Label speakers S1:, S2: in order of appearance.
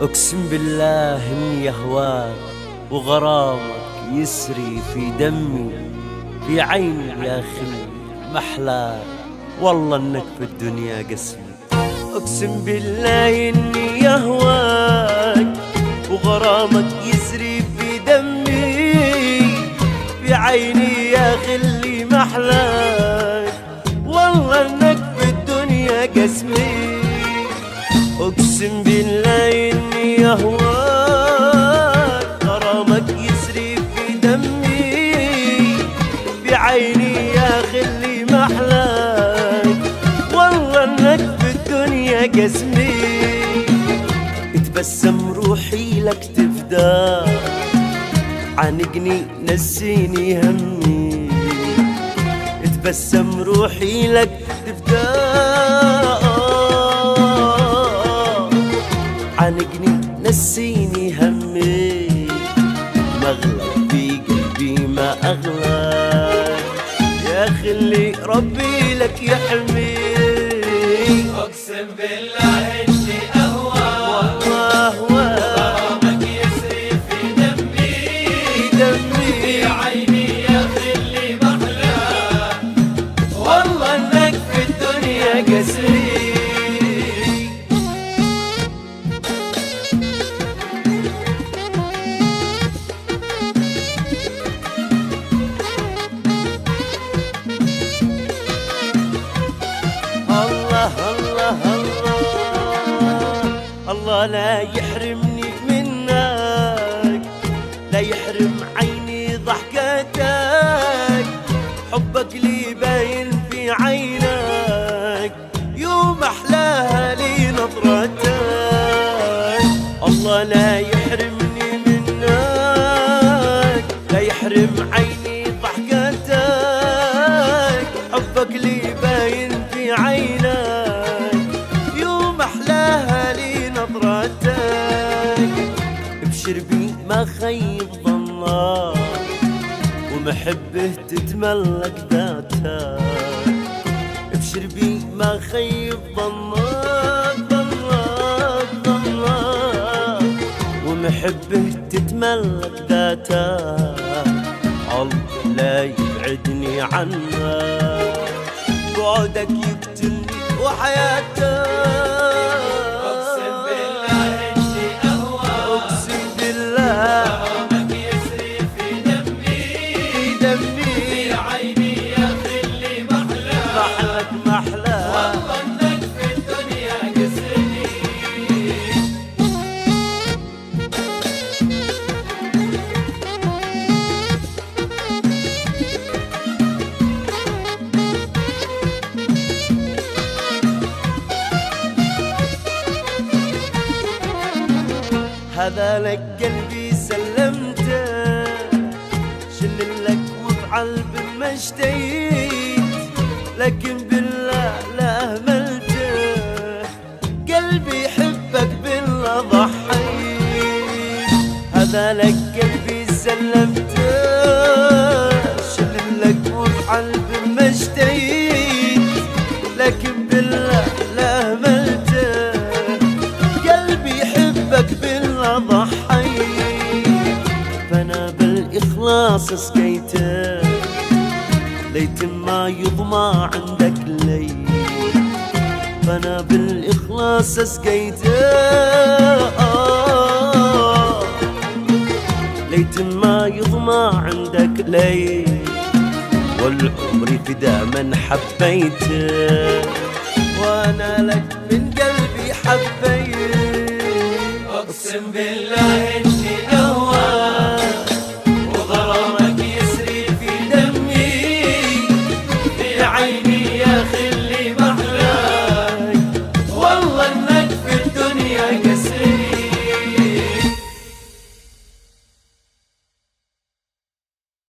S1: أقسم بالله إني أهواك وغرامك يسري في دمي في عيني يا خلي محلاك، والله إنك في الدنيا قسمي. أقسم بالله إني أهواك وغرامك يسري في دمي في عيني يا خلي محلاك، والله إنك في الدنيا قسمي. أقسم بالله إني أهواك غرامك يسري في دمي في عيني يا خلي محلاك، والله إنك في الدنيا قسمي. اتبسم روحي لك تفداك، عانقني نسيني همي. اتبسم روحي لك تفداك، عانقني نسيني همي. مغلى في قلبي ما أغلى، يا خلي ربي لك يحمي.
S2: أقسم بالله إني أهواك غرامك يسري في دمي في عيني يا خلي محلاك، والله إنك في الدنيا قسمي.
S1: الله لا يحرمني منك، لا يحرم عيني ضحكتك. حبك لي باين في عينك، يوم أحلاها لي نظرتك. الله لا يحرمني منك، لا يحرم عيني ضحكتك. حبك لي باين في عينك، يوم أحلاها لي نظرتك. ابشر بي ما خيب ظنك، ومحبه تتملك ذاتك. ابشر بي ما خيب ظنك ومحبه تتملك ذاتك. الله لا يبعدني عنك، بعدك يقتلني وحياتك.
S2: أقسم بالله إني أهواك
S1: أقسم بالله
S2: غرامك يسري في دمي في عيني يا خلي محلاك،
S1: محلاك
S2: والله إنك في الدنيا قسمي.
S1: هذا لك قلبي سلمته، شل لك وافعل بما اشتهيت، لكن بالله لا أهملته. قلبي يحبك بالله ضحيت. هذا لك قلبي سلمته، شل لك وافعل بما اشتهيت، لكن بالله لا أهملته. قلبي يحبك بالله ضحيت، فأنا بالإخلاص سقيته، ليت ما يضمع عندك لي. فأنا بالإخلاص سقيته، ليت ما يضمع عندك لي. والعمر فدا من حبيته، وأنا لك من قلبي حبيت.
S2: أقسم بالله